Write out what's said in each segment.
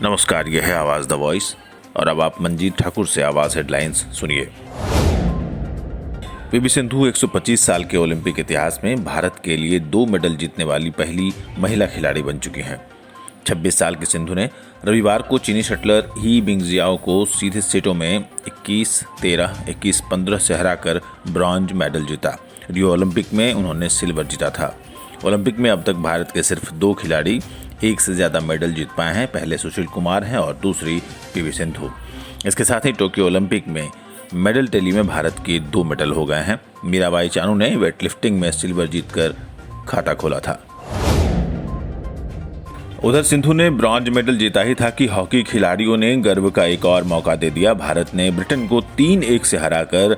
नमस्कार, यह है आवाज द वॉइस और अब आप मंजीत ठाकुर से आवाज हेडलाइंस सुनिए। पीवी सिंधु 125 साल के ओलंपिक इतिहास में भारत के लिए 2 मेडल जीतने वाली पहली महिला खिलाड़ी बन चुकी हैं। 26 साल की सिंधु ने रविवार को चीनी शटलर ही बिंगजियाओ को सीधे सेटों में 21-13, 21-15 से हराकर ब्रॉन्ज मेडल जीता। रियो ओलंपिक में उन्होंने सिल्वर जीता था। ओलंपिक में अब तक भारत के सिर्फ 2 खिलाड़ी एक से ज्यादा मेडल जीत पाए हैं। पहले सुशील कुमार हैं और दूसरी पीवी सिंधु। इसके साथ ही टोक्यो ओलंपिक में मेडल टैली में भारत के 2 मेडल हो गए हैं। मीराबाई चानू ने वेटलिफ्टिंग में सिल्वर जीतकर खाता खोला था। उधर सिंधु ने ब्रॉन्ज मेडल जीता ही था कि हॉकी खिलाड़ियों ने गर्व का एक और मौका दे दिया। भारत ने ब्रिटेन को 3-1 से हराकर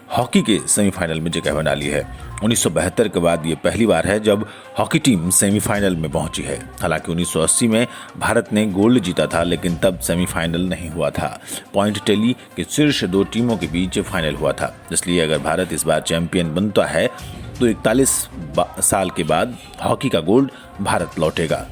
हॉकी के सेमीफाइनल में जगह बना ली है। 1972 के बाद ये पहली बार है जब हॉकी टीम सेमीफाइनल में पहुंची है। हालांकि 1980 में भारत ने गोल्ड जीता था, लेकिन तब सेमीफाइनल नहीं हुआ था। पॉइंट टैली के शीर्ष 2 टीमों के बीच फाइनल हुआ था। इसलिए अगर भारत इस बार चैंपियन बनता है तो 41 साल के बाद हॉकी का गोल्ड भारत लौटेगा।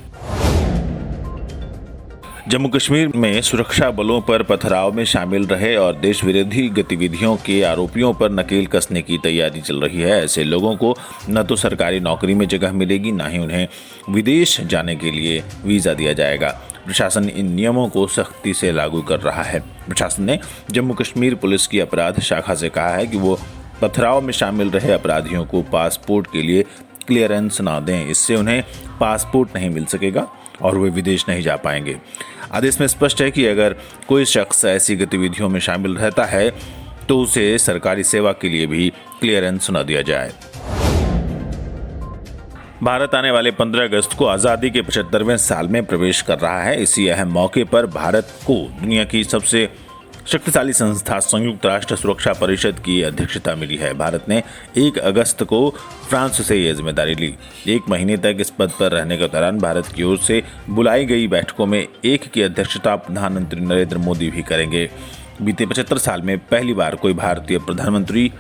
जम्मू कश्मीर में सुरक्षा बलों पर पथराव में शामिल रहे और देश विरोधी गतिविधियों के आरोपियों पर नकेल कसने की तैयारी चल रही है। ऐसे लोगों को न तो सरकारी नौकरी में जगह मिलेगी, न ही उन्हें विदेश जाने के लिए वीज़ा दिया जाएगा। प्रशासन इन नियमों को सख्ती से लागू कर रहा है। प्रशासन ने जम्मू कश्मीर पुलिस की अपराध शाखा से कहा है कि वो पथराव में शामिल रहे अपराधियों को पासपोर्ट के लिए क्लियरेंस न दें। इससे उन्हें पासपोर्ट नहीं मिल सकेगा और वे विदेश नहीं जा पाएंगे। आदेश में स्पष्ट है कि अगर कोई शख्स ऐसी गतिविधियों में शामिल रहता है तो उसे सरकारी सेवा के लिए भी क्लियरेंस न दिया जाए। भारत आने वाले 15 अगस्त को आज़ादी के 75वें साल में प्रवेश कर रहा है। इसी अहम मौके पर भारत को दुनिया की सबसे शक्तिशाली संस्था संयुक्त राष्ट्र सुरक्षा परिषद की अध्यक्षता मिली है। भारत ने 1 अगस्त को फ्रांस से यह जिम्मेदारी ली। 1 महीने तक इस पद पर रहने के दौरान भारत की ओर से बुलाई गई बैठकों में एक की अध्यक्षता प्रधानमंत्री नरेंद्र मोदी भी करेंगे। बीते 75 साल में पहली बार कोई भारतीय प्रधानमंत्री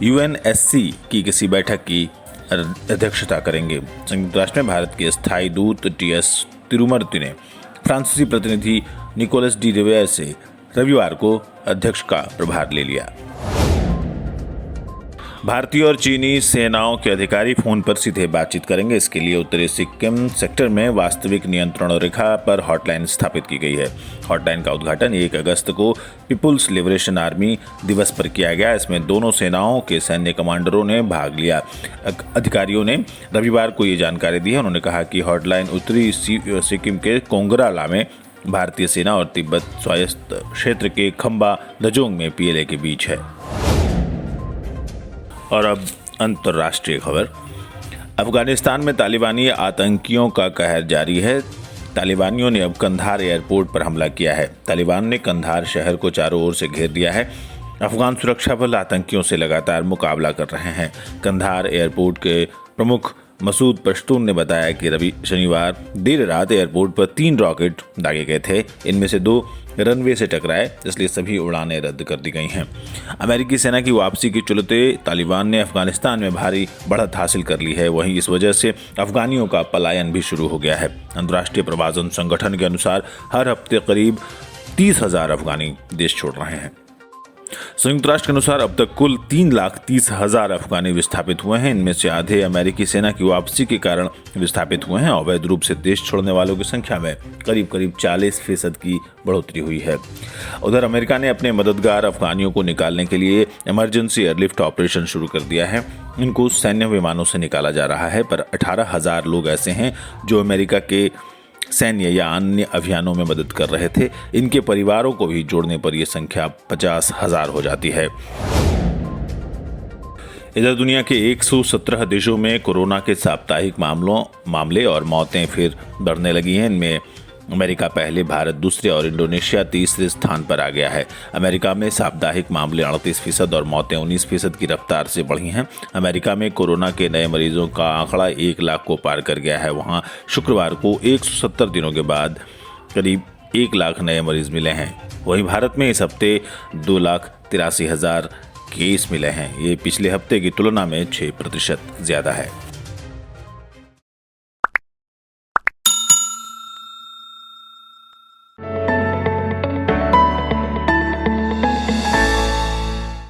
UNSC की किसी बैठक की अध्यक्षता करेंगे। संयुक्त राष्ट्र में भारत के स्थायी दूत TS तिरुमूर्ति ने फ्रांसीसी प्रतिनिधि निकोलस डी रिवेयर से रविवार को अध्यक्ष का प्रभार ले लिया। भारतीय और चीनी सेनाओं के अधिकारी फोन पर सीधे बातचीत करेंगे। इसके लिए उत्तरी सिक्किम सेक्टर में वास्तविक नियंत्रण रेखा पर हॉटलाइन स्थापित की गई है। हॉटलाइन का उद्घाटन 1 अगस्त को पीपुल्स लिबरेशन आर्मी दिवस पर किया गया। इसमें दोनों सेनाओं के सैन्य कमांडरों ने भाग लिया। अधिकारियों ने रविवार को ये जानकारी दी है। उन्होंने कहा कि हॉटलाइन उत्तरी सिक्किम के कोंगराला में भारतीय सेना और तिब्बत स्वायत्त क्षेत्र के खंबा दजोंग में PLA के बीच है। और अब अंतर्राष्ट्रीय खबर। अफगानिस्तान में तालिबानी आतंकियों का कहर जारी है। तालिबानियों ने अब कंधार एयरपोर्ट पर हमला किया है। तालिबान ने कंधार शहर को चारों ओर से घेर दिया है। अफगान सुरक्षा बल आतंकियों से लगातार मुकाबला कर रहे हैं। कंधार एयरपोर्ट के प्रमुख मसूद पश्तून ने बताया कि शनिवार देर रात एयरपोर्ट पर 3 रॉकेट दागे गए थे। इनमें से 2 रनवे से टकराए, इसलिए सभी उड़ानें रद्द कर दी गई हैं। अमेरिकी सेना की वापसी के चलते तालिबान ने अफगानिस्तान में भारी बढ़त हासिल कर ली है। वहीं इस वजह से अफगानियों का पलायन भी शुरू हो गया है। अंतर्राष्ट्रीय प्रवासन संगठन के अनुसार हर हफ्ते करीब 30,000 अफगानी देश छोड़ रहे हैं। संयुक्त राष्ट्र के अनुसार अब तक कुल 3,30,000 अफगानी विस्थापित हुए हैं। इनमें से आधे अमेरिकी सेना की वापसी के कारण विस्थापित हुए हैं। अवैध रूप से देश छोड़ने वालों की संख्या में करीब 40% की बढ़ोतरी हुई है। उधर अमेरिका ने अपने मददगार अफगानियों को निकालने के लिए इमरजेंसी एयरलिफ्ट ऑपरेशन शुरू कर दिया है। इनको सैन्य विमानों से निकाला जा रहा है, पर 18,000 लोग ऐसे हैं जो अमेरिका के सैन्य या अन्य अभियानों में मदद कर रहे थे। इनके परिवारों को भी जोड़ने पर यह संख्या 50,000 हो जाती है। इधर दुनिया के 117 देशों में कोरोना के साप्ताहिक मामले और मौतें फिर बढ़ने लगी हैं। इनमें अमेरिका पहले, भारत दूसरे और इंडोनेशिया तीसरे स्थान पर आ गया है। अमेरिका में साप्ताहिक मामले 38% और मौतें 19% की रफ्तार से बढ़ी हैं। अमेरिका में कोरोना के नए मरीजों का आंकड़ा 1 लाख को पार कर गया है। वहां शुक्रवार को 170 दिनों के बाद करीब 1 लाख नए मरीज मिले हैं। वहीं भारत में इस हफ्ते 2,83,000 केस मिले हैं। ये पिछले हफ्ते की तुलना में 6% ज्यादा है।